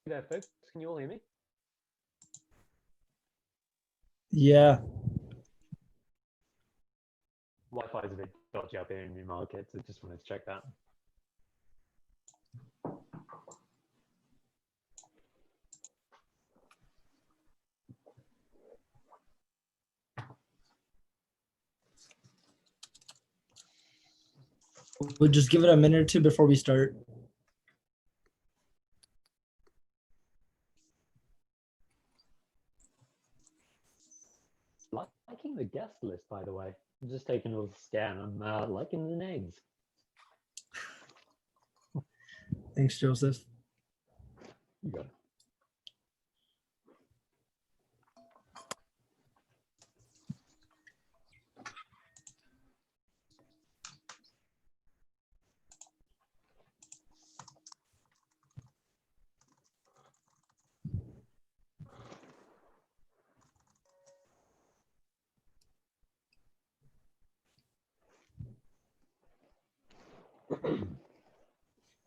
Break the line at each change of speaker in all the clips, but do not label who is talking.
there, folks. Can you all hear me?
Yeah.
Wi-Fi is a bit dodgy up here in Newmarket, so just wanted to check that.
We'll just give it a minute or two before we start.
Liking the guest list, by the way. I'm just taking a little scan. I'm liking the names.
Thanks, Joseph.
You got it.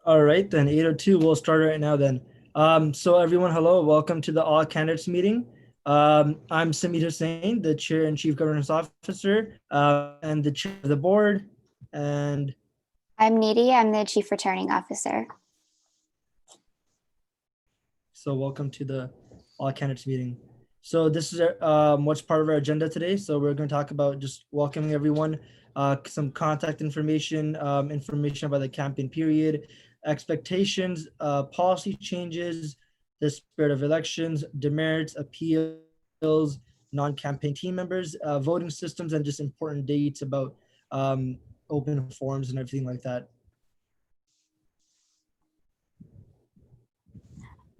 All right, then 8:02. We'll start right now then. So everyone, hello. Welcome to the All Candidates meeting. I'm Samit Hussain, the Chair and Chief Governance Officer, and the Chair of the Board. And
I'm Needy. I'm the Chief Returning Officer.
so welcome to the All Candidates meeting. So this is what's part of our agenda today. So we're going to talk about just welcoming everyone, some contact information, information about the campaign period, expectations, policy changes, the spirit of elections, demerits, appeals, non-campaign team members, voting systems, and just important dates about open forums and everything like that.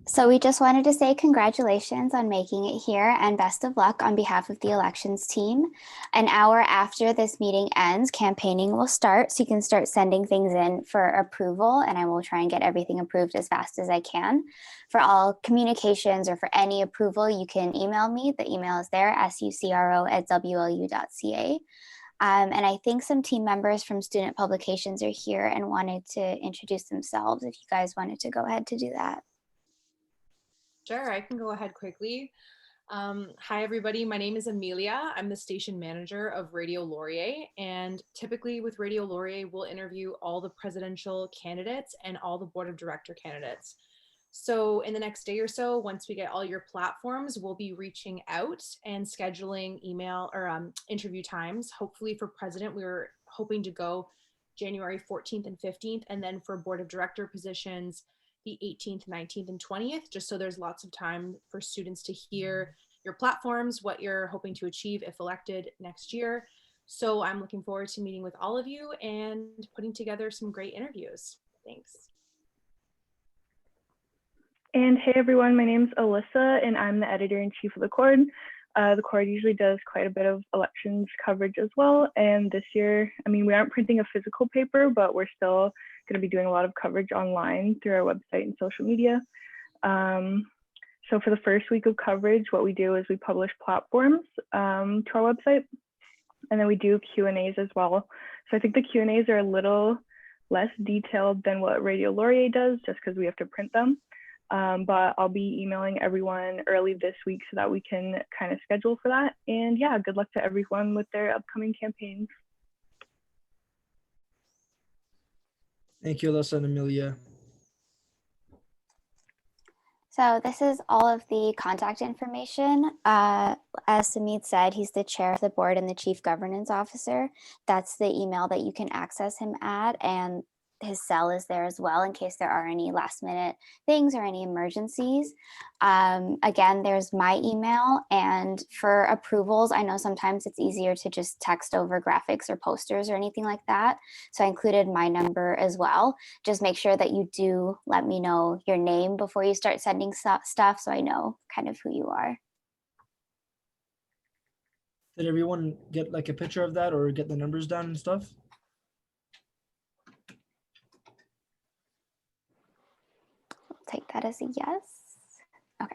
So we just wanted to say congratulations on making it here and best of luck on behalf of the elections team. An hour after this meeting ends, campaigning will start, so you can start sending things in for approval, and I will try and get everything approved as fast as I can. For all communications or for any approval, you can email me. The email is there, sucro@wlu.ca. And I think some team members from Student Publications are here and wanted to introduce themselves if you guys wanted to go ahead to do that.
Sure, I can go ahead quickly. Hi, everybody. My name is Amelia. I'm the station manager of Radio Laurier. And typically with Radio Laurier, we'll interview all the presidential candidates and all the board of director candidates. So in the next day or so, once we get all your platforms, we'll be reaching out and scheduling email or interview times. Hopefully for president, we're hoping to go January 14th and 15th. And then for board of director positions, the 18th, 19th, and 20th, just so there's lots of time for students to hear your platforms, what you're hoping to achieve if elected next year. So I'm looking forward to meeting with all of you and putting together some great interviews. Thanks.
And hey everyone, my name's Alyssa and I'm the editor-in-chief of the Cord. The Cord usually does quite a bit of elections coverage as well. And this year, I mean, we aren't printing a physical paper, but we're still going to be doing a lot of coverage online through our website and social media. So for the first week of coverage, what we do is we publish platforms to our website, and then we do Q&As as well. So I think the Q&As are a little less detailed than what Radio Laurier does, just because we have to print them. But I'll be emailing everyone early this week so that we can kind of schedule for that. And yeah, good luck to everyone with their upcoming campaigns.
Thank you, Alyssa and Amelia.
So this is all of the contact information. As Samit said, he's the chair of the board and the chief governance officer. That's the email that you can access him at, and his cell is there as well in case there are any last minute things or any emergencies. Again, there's my email, and for approvals, I know sometimes it's easier to just text over graphics or posters or anything like that. So I included my number as well. Just make sure that you do let me know your name before you start sending stuff so I know kind of who you are.
Did everyone get like a picture of that or get the numbers down and stuff?
Take that as a yes. Okay.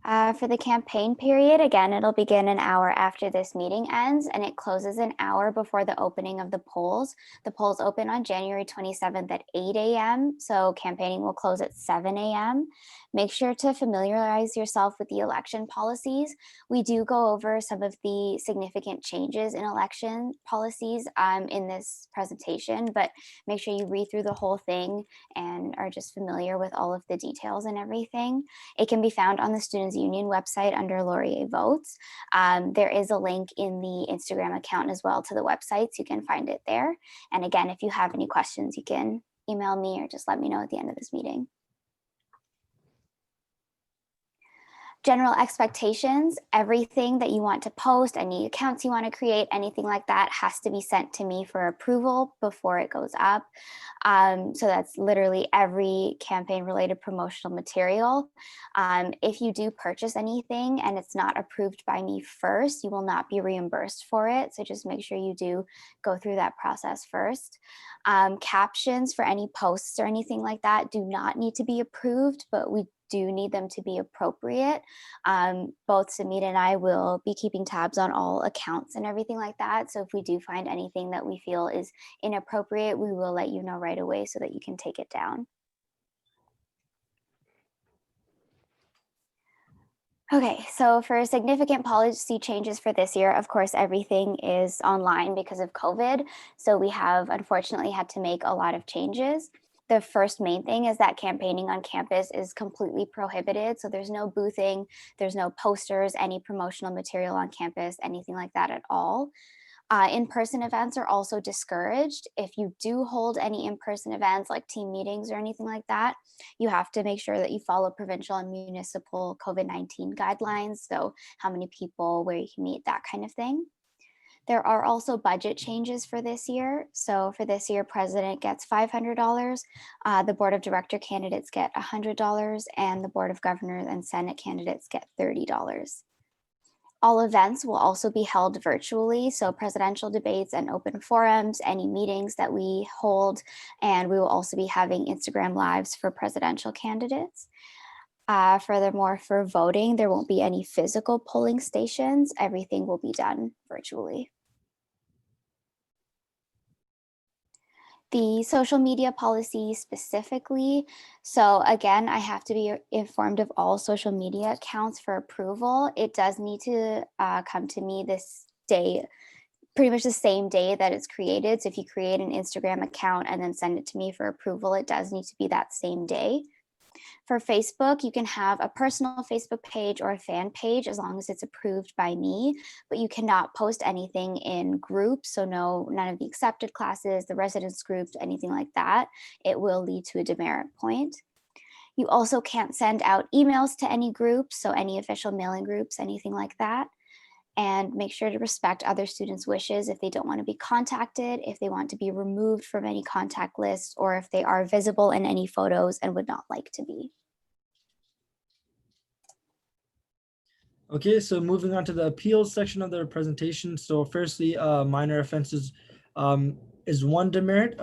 For the campaign period, again, it'll begin an hour after this meeting ends, and it closes an hour before the opening of the polls. The polls open on January 27th at 8 a.m., so campaigning will close at 7 a.m. Make sure to familiarize yourself with the election policies. We do go over some of the significant changes in election policies in this presentation, but make sure you read through the whole thing and are just familiar with all of the details and everything. It can be found on the Students Union website under Laurier Votes. There is a link in the Instagram account as well to the website, so you can find it there. And again, if you have any questions, you can email me or just let me know at the end of this meeting. General expectations, everything that you want to post, any accounts you want to create, anything like that has to be sent to me for approval before it goes up. So that's literally every campaign related promotional material. If you do purchase anything and it's not approved by me first, you will not be reimbursed for it. So just make sure you do go through that process first. Captions for any posts or anything like that do not need to be approved, but we do need them to be appropriate. Both Samit and I will be keeping tabs on all accounts and everything like that. So if we do find anything that we feel is inappropriate, we will let you know right away so that you can take it down. Okay, so for significant policy changes for this year, of course, everything is online because of COVID. So we have unfortunately had to make a lot of changes. The first main thing is that campaigning on campus is completely prohibited. So there's no boothing, there's no posters, any promotional material on campus, anything like that at all. In-person events are also discouraged. If you do hold any in-person events like team meetings or anything like that, you have to make sure that you follow provincial and municipal COVID-19 guidelines. So how many people, where you can meet, that kind of thing. There are also budget changes for this year. So for this year, president gets $500, the board of director candidates get $100, and the board of governors and senate candidates get $30. All events will also be held virtually, so presidential debates and open forums, any meetings that we hold, and we will also be having Instagram lives for presidential candidates. Furthermore, for voting, there won't be any physical polling stations. Everything will be done virtually. The social media policy specifically. So again, I have to be informed of all social media accounts for approval. It does need to come to me this day, pretty much the same day that it's created. So if you create an Instagram account and then send it to me for approval, it does need to be that same day. For Facebook, you can have a personal Facebook page or a fan page as long as it's approved by me, but you cannot post anything in groups. So none of the accepted classes, the residence groups, anything like that. It will lead to a demerit point. You also can't send out emails to any groups, so any official mailing groups, anything like that. And make sure to respect other students' wishes if they don't want to be contacted, if they want to be removed from any contact list, or if they are visible in any photos and would not like to be.
Okay, so moving on to the appeals section of the presentation. So firstly, minor offenses is one demerit.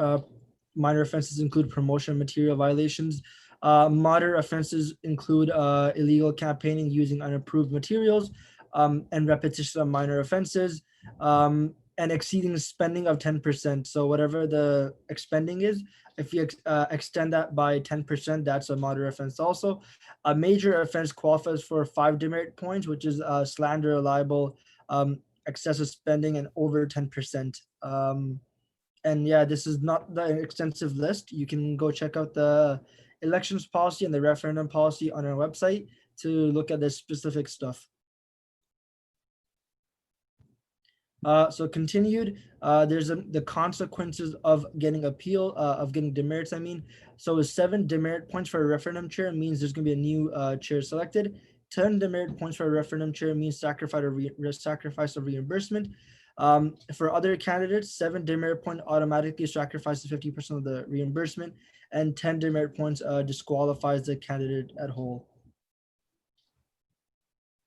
Minor offenses include promotion material violations. Moderate offenses include illegal campaigning using unapproved materials, and repetition of minor offenses, and exceeding spending of 10%. So whatever the expending is, if you extend that by 10%, that's a moderate offense also. A major offense qualifies for 5 demerit points, which is slander, libel, excessive spending, and over 10%. And yeah, this is not the extensive list. You can go check out the elections policy and the referendum policy on our website to look at this specific stuff. So continued, there's the consequences of getting of getting demerits, I mean. So 7 demerit points for a referendum chair means there's gonna be a new chair selected. 10 demerit points for a referendum chair means sacrifice of reimbursement. For other candidates, 7 demerit point automatically sacrifices 50% of the reimbursement, and 10 demerit points disqualifies the candidate at whole.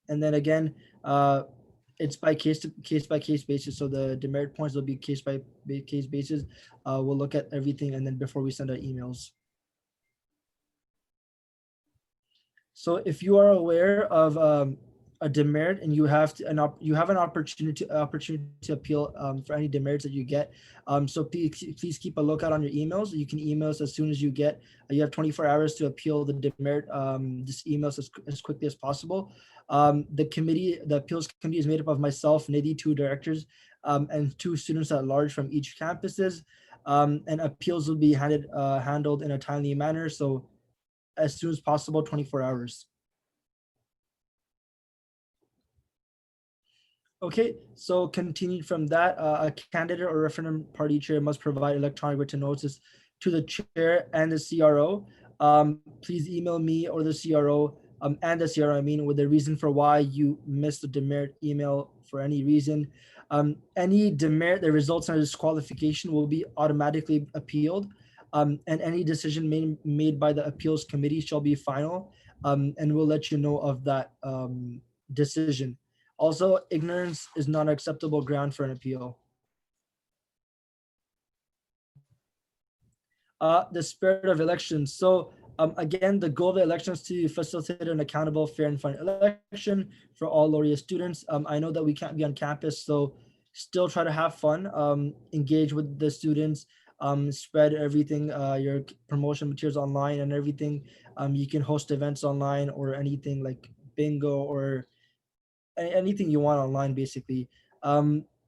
And then again, it's by case by case basis. So the demerit points will be case by case basis. We'll look at everything and then before we send out emails. So if you are aware of a demerit and you have you have an opportunity to appeal for any demerits that you get, so please keep a lookout on your emails. You can email us as soon as you get. You have 24 hours to appeal the demerit. Just email us as quickly as possible. The appeals committee is made up of myself, Nidhi, 2 directors, and 2 students at large from each campuses. And appeals will be handled in a timely manner. So as soon as possible, 24 hours. Okay, so continued from that, a candidate or referendum party chair must provide electronic written notice to the chair and the CRO. Please email me or the CRO and the CRO, with the reason for why you missed the demerit email for any reason. Any demerit that results in a disqualification will be automatically appealed, and any decision made by the appeals committee shall be final, and we'll let you know of that decision. Also, ignorance is not an acceptable ground for an appeal. The spirit of elections. So again, the goal of the election is to facilitate an accountable, fair, and fun election for all Laurier students. I know that we can't be on campus, so still try to have fun, engage with the students, spread everything, your promotion materials online and everything. You can host events online or anything like bingo or anything you want online, basically.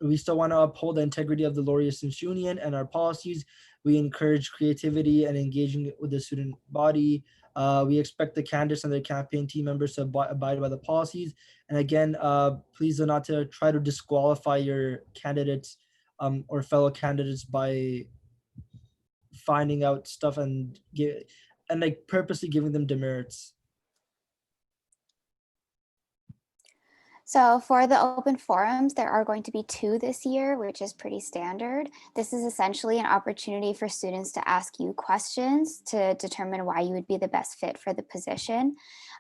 We still want to uphold the integrity of the Laurier Students Union and our policies. We encourage creativity and engaging with the student body. We expect the candidates and their campaign team members to abide by the policies. And again, please do not to try to disqualify your candidates or fellow candidates by finding out stuff and like purposely giving them demerits.
So for the open forums, there are going to be 2 this year, which is pretty standard. This is essentially an opportunity for students to ask you questions to determine why you would be the best fit for the position.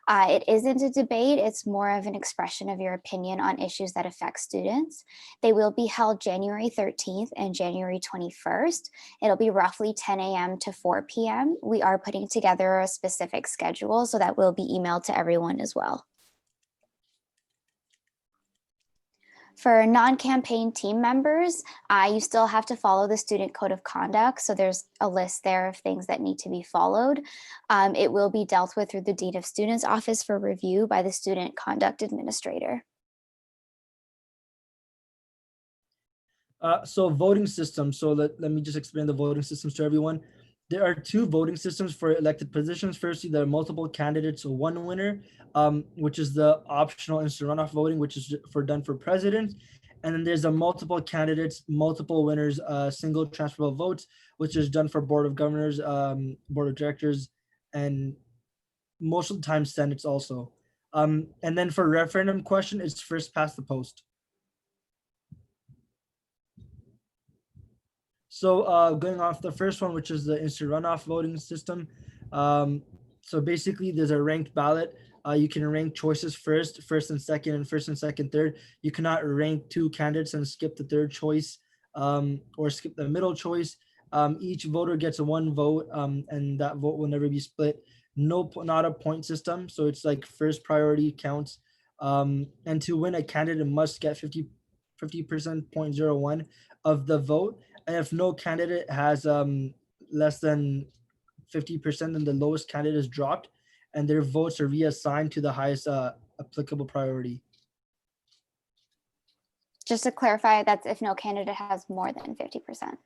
It isn't a debate, it's more of an expression of your opinion on issues that affect students. They will be held January 13th and January 21st. It'll be roughly 10 a.m. to 4 p.m. We are putting together a specific schedule, so that will be emailed to everyone as well. For non-campaign team members, you still have to follow the student code of conduct. So there's a list there of things that need to be followed. It will be dealt with through the Dean of Students office for review by the student conduct administrator.
So voting system. So let me just explain the voting systems to everyone. There are 2 voting systems for elected positions. Firstly, there are multiple candidates, 1 winner, which is the optional instant runoff voting, which is done for president. And then there's a multiple candidates, multiple winners, single transferable votes, which is done for board of governors, board of directors, and most of the time senates also. And then for referendum question, it's first past the post. So going off the first one, which is the instant runoff voting system. So basically there's a ranked ballot. You can rank choices first and second, and first and second, third. You cannot rank 2 candidates and skip the third choice or skip the middle choice. Each voter gets 1 vote, and that vote will never be split. Not a point system. So it's like first priority counts. And to win, a candidate must get 50% 0.01 of the vote. And if no candidate has less than 50%, then the lowest candidate is dropped and their votes are reassigned to the highest applicable priority.
Just to clarify, that's if no candidate has more than 50%.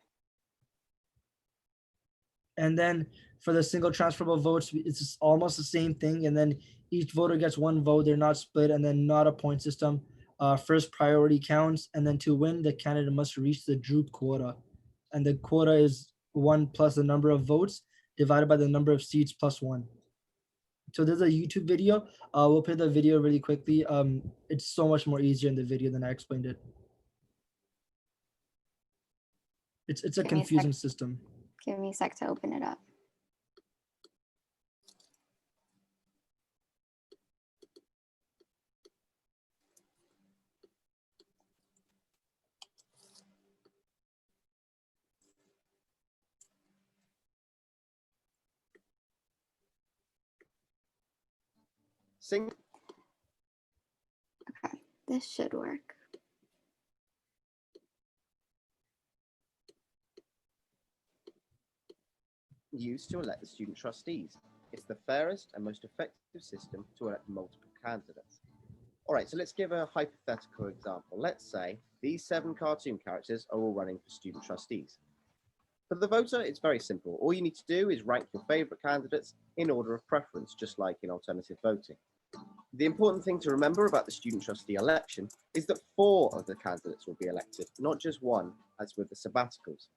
And then for the single transferable votes, it's almost the same thing. And then each voter gets 1 vote. They're not split, and then not a point system. First priority counts. And then to win, the candidate must reach the droop quota. And the quota is 1 plus the number of votes divided by the number of seats plus 1. So there's a YouTube video. We'll play the video really quickly. It's so much more easier in the video than I explained it. It's a confusing system.
Give me a sec to open it up.
sync.
Okay, this should work.
Used to elect the student trustees. It's the fairest and most effective system to elect multiple candidates. All right, so let's give a hypothetical example. Let's say these 7 cartoon characters are all running for student trustees. For the voter, it's very simple. All you need to do is rank your favorite candidates in order of preference, just like in alternative voting. The important thing to remember about the student trustee election is that 4 of the candidates will be elected, not just 1, as with the sabbaticals.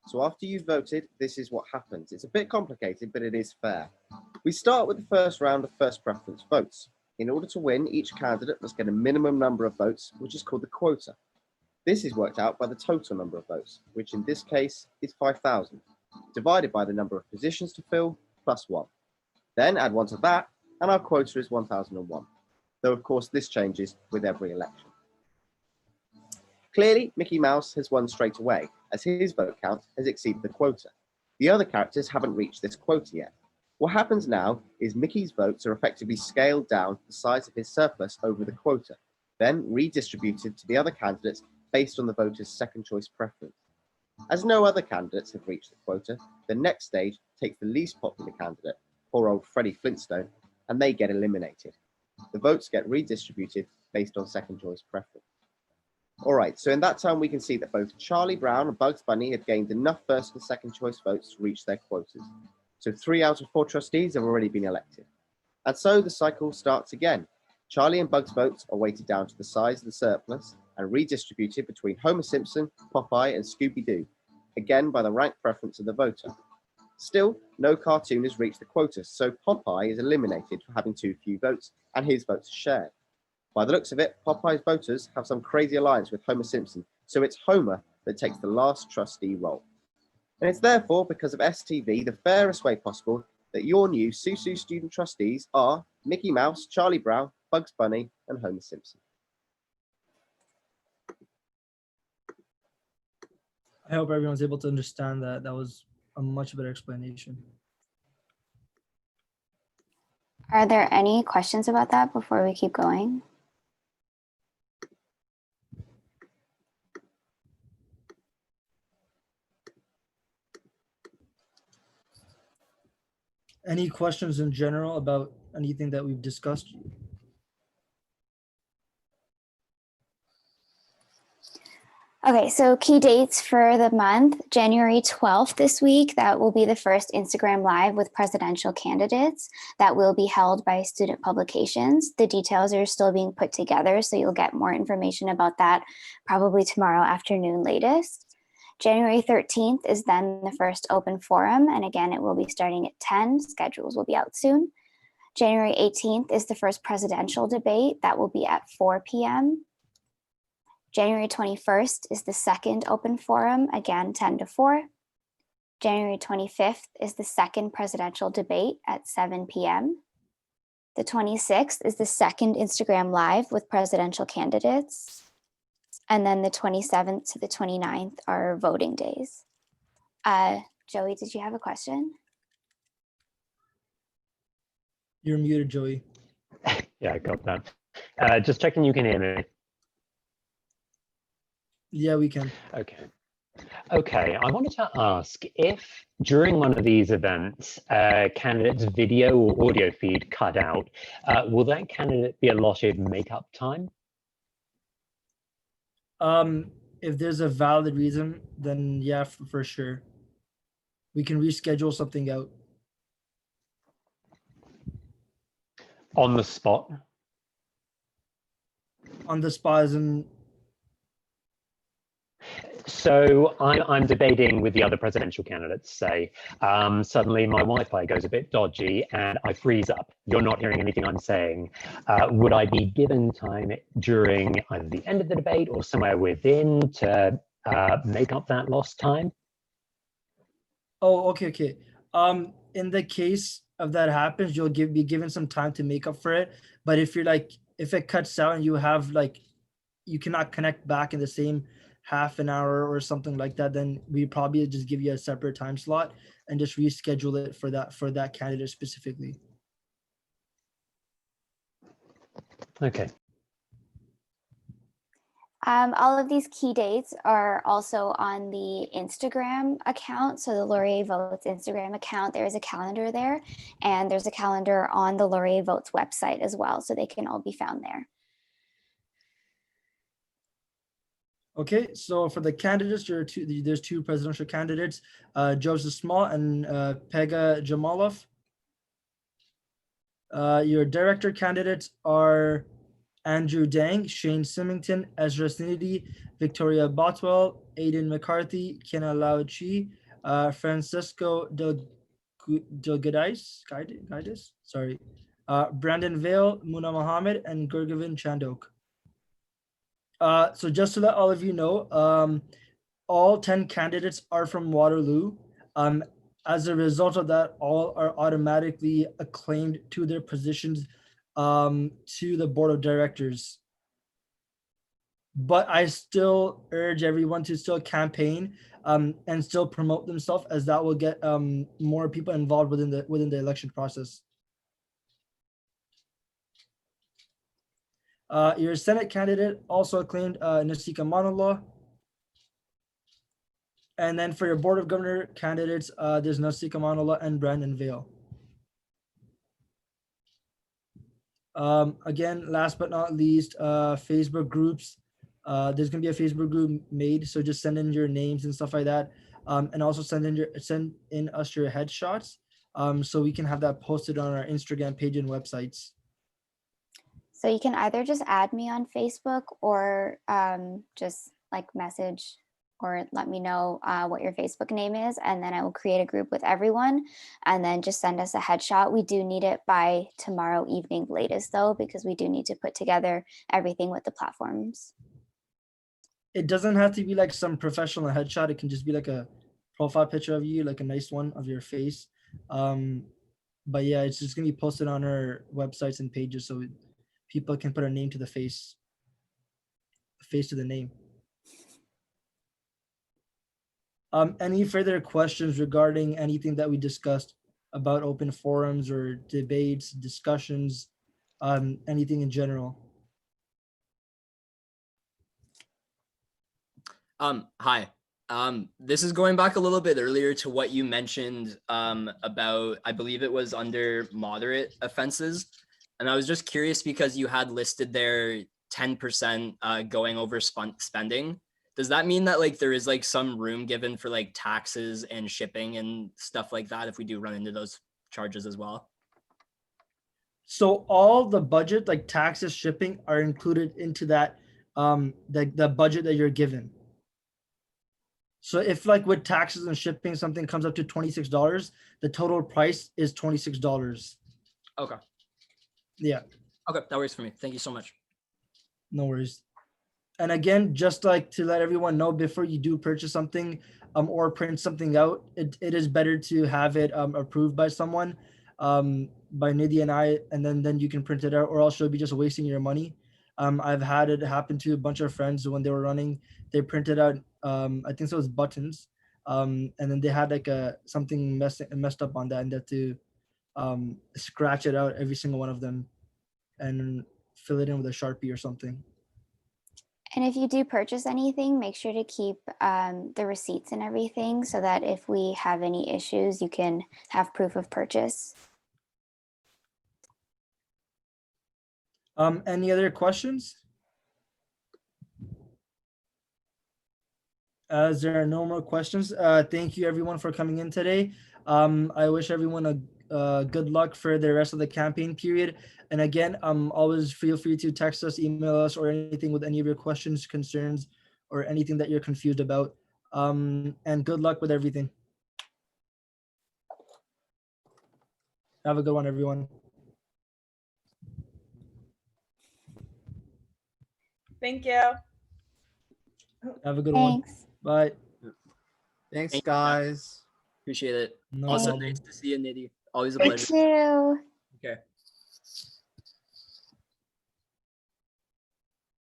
So after you've voted, this is what happens. It's a bit complicated, but it is fair. We start with the first round of first preference votes. In order to win, each candidate must get a minimum number of votes, which is called the quota. This is worked out by the total number of votes, which in this case is 5,000, divided by the number of positions to fill, plus 1. Then add 1 to that, and our quota is 1,001. Though of course this changes with every election. Clearly, Mickey Mouse has won straight away, as his vote count has exceeded the quota. The other characters haven't reached this quota yet. What happens now is Mickey's votes are effectively scaled down to the size of his surplus over the quota, then redistributed to the other candidates based on the voter's second choice preference. As no other candidates have reached the quota, the next stage takes the least popular candidate, poor old Freddie Flintstone, and they get eliminated. The votes get redistributed based on second choice preference. All right, so in that time, we can see that both Charlie Brown and Bugs Bunny have gained enough first and second choice votes to reach their quotas. So 3 out of 4 trustees have already been elected. And so the cycle starts again. Charlie and Bugs' votes are weighted down to the size of the surplus and redistributed between Homer Simpson, Popeye, and Scooby-Doo, again by the rank preference of the voter. Still, no cartoon has reached the quota, so Popeye is eliminated for having too few votes, and his votes are shared. By the looks of it, Popeye's voters have some crazy alliance with Homer Simpson, so it's Homer that takes the last trustee role. And it's therefore, because of STV, the fairest way possible that your new Susu student trustees are Mickey Mouse, Charlie Brown, Bugs Bunny, and Homer Simpson.
I hope everyone's able to understand that. That was a much better explanation.
Are there any questions about that before we keep going?
Any questions in general about anything that we've discussed?
Okay, so key dates for the month, January 12th this week, that will be the first Instagram Live with presidential candidates that will be held by Student Publications. The details are still being put together, so you'll get more information about that probably tomorrow afternoon latest. January 13th is then the first open forum, and again, it will be starting at 10. Schedules will be out soon. January 18th is the first presidential debate that will be at 4 p.m. January 21st is the second open forum, again 10 to 4. January 25th is the second presidential debate at 7 p.m. The 26th is the second Instagram Live with presidential candidates. And then the 27th to the 29th are voting days. Joey, did you have a question?
You're muted, Joey.
Yeah, I got that. Just checking you can hear me.
Yeah, we can.
Okay. Okay, I wanted to ask if during one of these events, a candidate's video or audio feed cut out, will that candidate be allotted makeup time?
If there's a valid reason, then yeah, for sure. We can reschedule something out.
On the spot?
On the spot, as in,
So I'm debating with the other presidential candidates, say, suddenly my Wi-Fi goes a bit dodgy and I freeze up. You're not hearing anything I'm saying. Would I be given time during either the end of the debate or somewhere within to make up that lost time?
oh, okay. In the case of that happens, you'll be given some time to make up for it. But if you're like, if it cuts out and you have like, you cannot connect back in the same half an hour or something like that, then we probably just give you a separate time slot and just reschedule it for that candidate specifically.
Okay.
All of these key dates are also on the Instagram account. So the Laurier Votes Instagram account, there is a calendar there, and there's a calendar on the Laurier Votes website as well. So they can all be found there.
Okay, so for the candidates, there's two presidential candidates, Joseph Small and Pega Jamalov. Your director candidates are Andrew Dang, Shane Symington, Ezra Sniddy, Victoria Botwell, Aidan McCarthy, Kenna Lau Chi, Francisco Delgadis, sorry, Brandon Vale, Muna Mohammed, and Gurgavin Chandok. So just to let all of you know, all 10 candidates are from Waterloo. As a result of that, all are automatically acclaimed to their positions to the board of directors. But I still urge everyone to still campaign and still promote themselves, as that will get more people involved within the election process. Your Senate candidate also acclaimed Nasika Manolo. And then for your Board of Governor candidates, there's Nasika Manolo and Brandon Vale. Again, last but not least, Facebook groups. There's gonna be a Facebook group made, so just send in your names and stuff like that, and also send in us your headshots, so we can have that posted on our Instagram page and websites.
So you can either just add me on Facebook or just like message or let me know what your Facebook name is, and then I will create a group with everyone and then just send us a headshot. We do need it by tomorrow evening latest though, because we do need to put together everything with the platforms.
It doesn't have to be like some professional headshot. It can just be like a profile picture of you, like a nice one of your face. But yeah, it's just gonna be posted on our websites and pages so people can put a name to the face to the name. Any further questions regarding anything that we discussed about open forums or debates, discussions, anything in general?
Hi. This is going back a little bit earlier to what you mentioned about, I believe it was under moderate offenses. And I was just curious because you had listed there 10% going over spending. Does that mean that like there is like some room given for like taxes and shipping and stuff like that if we do run into those charges as well?
So all the budget, like taxes, shipping, are included into that the budget that you're given. So if like with taxes and shipping, something comes up to $26, the total price is $26.
Okay.
Yeah.
Okay, that works for me. Thank you so much.
No worries. And again, just like to let everyone know before you do purchase something or print something out, it is better to have it approved by someone, by Nidhi and I, and then you can print it out, or else you'll be just wasting your money. I've had it happen to a bunch of friends when they were running. They printed out, I think so it was buttons, and then they had like something messed up on that, and they had to scratch it out, every single one of them, and fill it in with a Sharpie or something.
And if you do purchase anything, make sure to keep the receipts and everything so that if we have any issues, you can have proof of purchase.
Any other questions? As there are no more questions, thank you everyone for coming in today. I wish everyone a good luck for the rest of the campaign period. And again, always feel free to text us, email us, or anything with any of your questions, concerns, or anything that you're confused about. And good luck with everything. Have a good one, everyone.
Thank you.
Have a good one.
Thanks.
Bye.
Thanks,
Thank you.
guys.
Appreciate it.
No
Also
problem.
nice to see you, Nidhi. Always a
You
pleasure.
too.
Okay.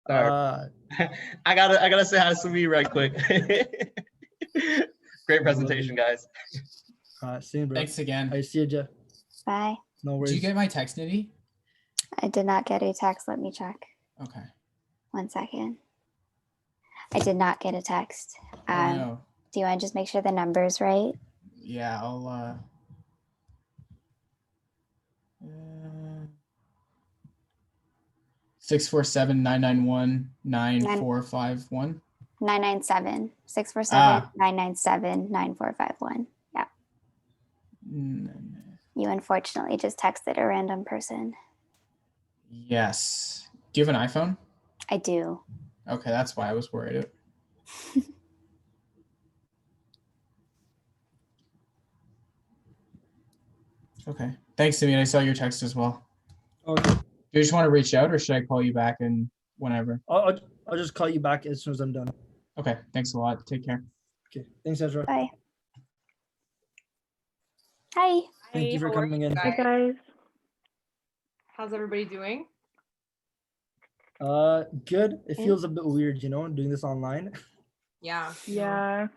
Uh,
I gotta say hi to Sumi right quick. Great presentation, guys.
see you, bro.
Thanks again.
I see you, Jeff.
Bye.
No
Did
worries.
you get my text, Nidhi?
I did not get a text. Let me check.
Okay.
1 second. I did not get a text.
Oh, no.
Do you want to just make sure the number's right?
Yeah, I'll 647-991-9451.
997. 647-997-9451. Yeah. You unfortunately just texted a random person.
Yes. Do you have an iPhone?
I do.
Okay, that's why I was worried. Okay. Thanks, Samir. I saw your text as well.
Okay.
Do you just want to reach out, or should I call you back and whenever?
I'll just call you back as soon as I'm done.
Okay. Thanks a lot. Take care.
Okay. Thanks, Ezra.
Bye. Hi.
Thank you for
how are
coming in.
Hi guys.
How's everybody doing?
Good. It feels a bit weird, doing this online.
Yeah. no,
Yeah.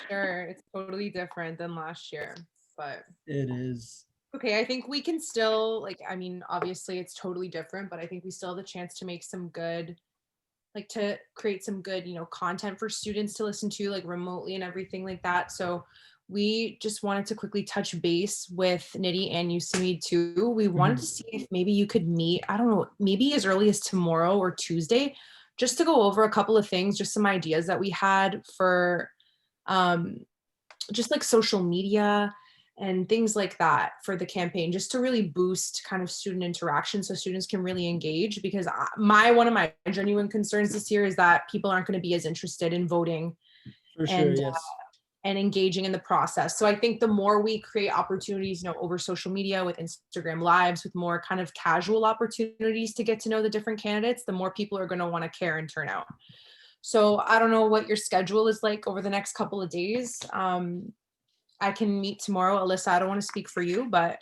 Sure. It's totally different than last year, but
It is.
okay, I think we can still obviously it's totally different, but I think we still have the chance to make some good, to create some good, content for students to listen to, remotely and everything like that. So we just wanted to quickly touch base with Nidhi and Yosemite too. We wanted to see if maybe you could meet, I don't know, maybe as early as tomorrow or Tuesday, just to go over a couple of things, just some ideas that we had for just social media and things like that for the campaign, just to really boost kind of student interaction so students can really engage. Because one of my genuine concerns this year is that people aren't going to be as interested in voting
For sure, yes.
and engaging in the process. So I think the more we create opportunities, over social media, with Instagram lives, with more kind of casual opportunities to get to know the different candidates, the more people are going to want to care and turn out. So I don't know what your schedule is like over the next couple of days. I can meet tomorrow. Alyssa, I don't want to speak for you, but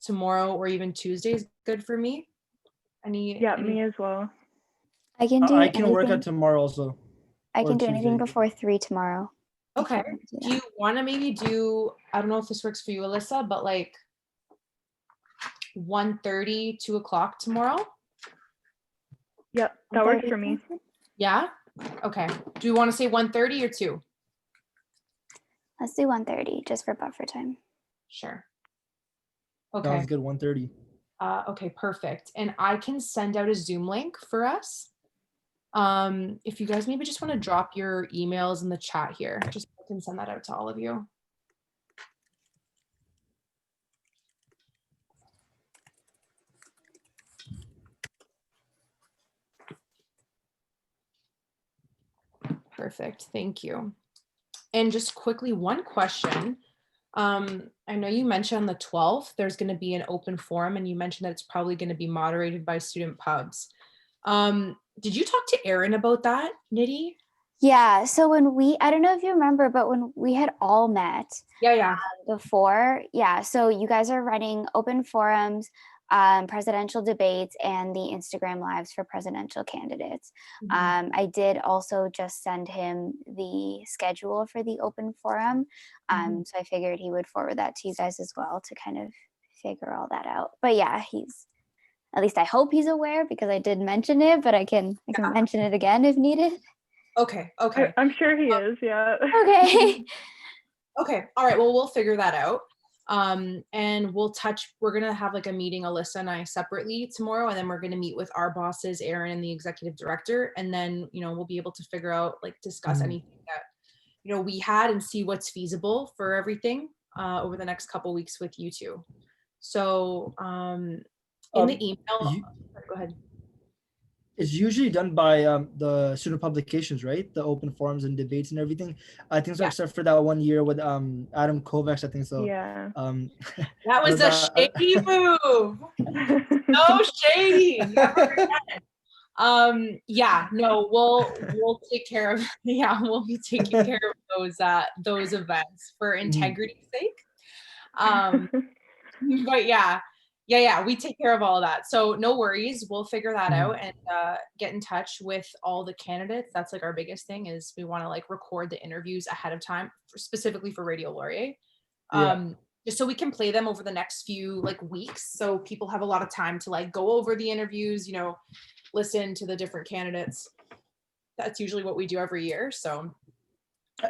tomorrow or even Tuesday is good for me.
Yeah, me as well.
I can do
I can work
anything.
out tomorrow also.
I
or
can do anything
Tuesday.
before 3 tomorrow.
Okay. Do you want to maybe do, I don't know if this works for you, Alyssa, but 1:30, 2 o'clock tomorrow?
Yep, that works for me.
Yeah? Okay. Do you want to say 1:30 or 2?
Let's do 1:30 just for buffer time.
Sure. Okay.
Sounds good, 1:30.
Okay, perfect. And I can send out a Zoom link for us. If you guys maybe just want to drop your emails in the chat here, just I can send that out to all of you. Perfect, thank you. And just quickly, one question. I know you mentioned on the 12th, there's going to be an open forum, and you mentioned that it's probably going to be moderated by student pubs. Did you talk to Erin about that, Nidhi?
Yeah, so I don't know if you remember, but when we had all met before, so you guys are running open forums, presidential debates, and the Instagram lives for presidential candidates. I did also just send him the schedule for the open forum. So I figured he would forward that to you guys as well to kind of figure all that out. But yeah, at least I hope he's aware, because I did mention it, but I can mention it again if needed.
Okay.
I'm sure he is, yeah.
Okay.
Okay, all right, well, we'll figure that out. And we're gonna have a meeting, Alyssa and I, separately tomorrow, and then we're gonna meet with our bosses, Erin and the executive director, and then we'll be able to figure out, discuss anything that we had, and see what's feasible for everything over the next couple weeks with you two. So in the email, go ahead.
It's usually done by the student publications, right? The open forums and debates and everything. I think so, except for that one year with Adam Kovacs, I think so.
Yeah.
That was a shady move. No shady. Never again. No, we'll take care of. Yeah, we'll be taking care of those events for integrity's sake. But yeah, we take care of all of that. So no worries, we'll figure that out and get in touch with all the candidates. That's our biggest thing, is we want to record the interviews ahead of time, specifically for Radio Laurier. just so we can play them over the next few like weeks. So people have a lot of time to like go over the interviews, you know, listen to the different candidates. That's usually what we do every year. So.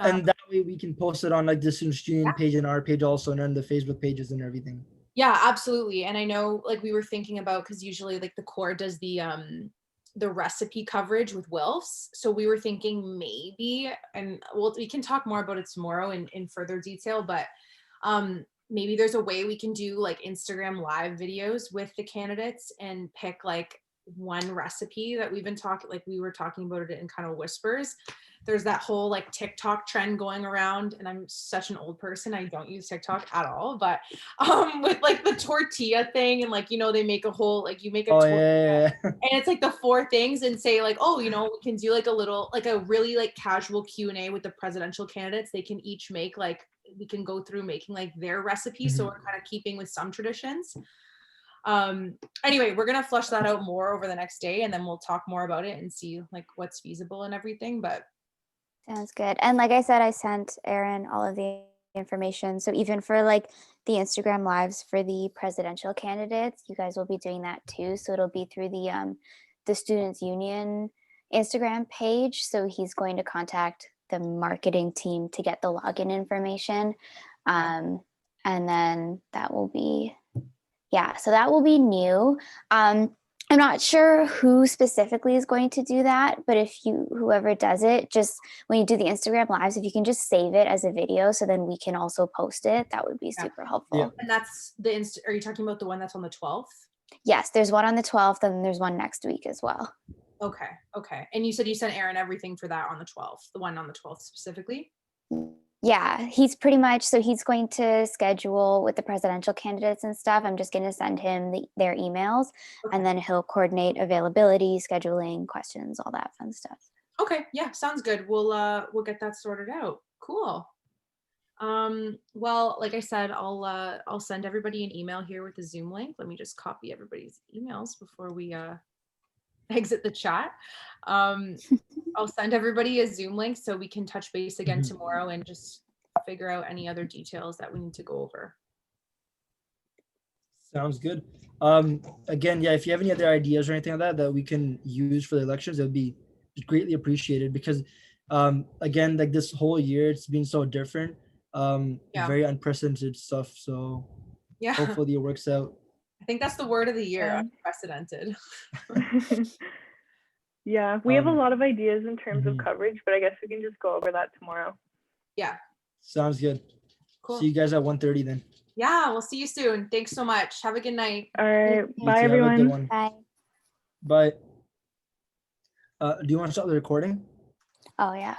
And that way we can post it on like the Student Union page and our page also, and then the Facebook pages and everything.
Yeah, absolutely. And I know like we were thinking about, because usually like the core does the recipe coverage with WILFs. So we were thinking maybe, and we can talk more about it tomorrow in further detail, but maybe there's a way we can do like Instagram live videos with the candidates and pick like one recipe that we've been talking, like we were talking about it in kind of whispers. There's that whole like TikTok trend going around, and I'm such an old person. I don't use TikTok at all, but with like the tortilla thing, and like, you know, they make a whole, like you make a tortilla and it's like the 4 things, and say like, oh, you know, we can do like a little, like a really like casual Q&A with the presidential candidates. They can each make like, we can go through making like their recipe. So we're kind of keeping with some traditions. Anyway, we're gonna flush that out more over the next day, and then we'll talk more about it and see like what's feasible and everything. But
sounds good. And like I said, I sent Aaron all of the information. So even for like the Instagram lives for the presidential candidates, you guys will be doing that too. So it'll be through the Students Union Instagram page. So he's going to contact the marketing team to get the login information. And then that will be, so that will be new. I'm not sure who specifically is going to do that, but if whoever does it, just when you do the Instagram lives, if you can just save it as a video, so then we can also post it, that would be super helpful.
Yeah. And that's are you talking about the one that's on the 12th? Yes,
there's one on the 12th, and there's one next week as well.
Okay. And you said you sent Aaron everything for that on the 12th, the one on the 12th specifically?
Yeah, he's pretty much, so he's going to schedule with the presidential candidates and stuff. I'm just going to send him their emails, and then he'll coordinate availability, scheduling, questions, all that fun stuff.
Okay, yeah, sounds good. We'll get that sorted out. Cool. Well, like I said, I'll send everybody an email here with the Zoom link. Let me just copy everybody's emails before we exit the chat. I'll send everybody a Zoom link so we can touch base again tomorrow and just figure out any other details that we need to go over.
Sounds good. Again, if you have any other ideas or anything like that we can use for the elections, it would be greatly appreciated, because again, like this whole year, it's been so different, very unprecedented stuff. So hopefully it works out.
I think that's the word of the year, unprecedented.
Yeah, we have a lot of ideas in terms of coverage, but I guess we can just go over that tomorrow.
Yeah.
Sounds good.
Cool.
See you guys at 1:30 then.
Yeah, we'll see you soon. Thanks so much. Have a good night.
All right. Bye, everyone.
Have a good one.
Bye.
Bye. Do you want to start the recording?
Oh, yeah.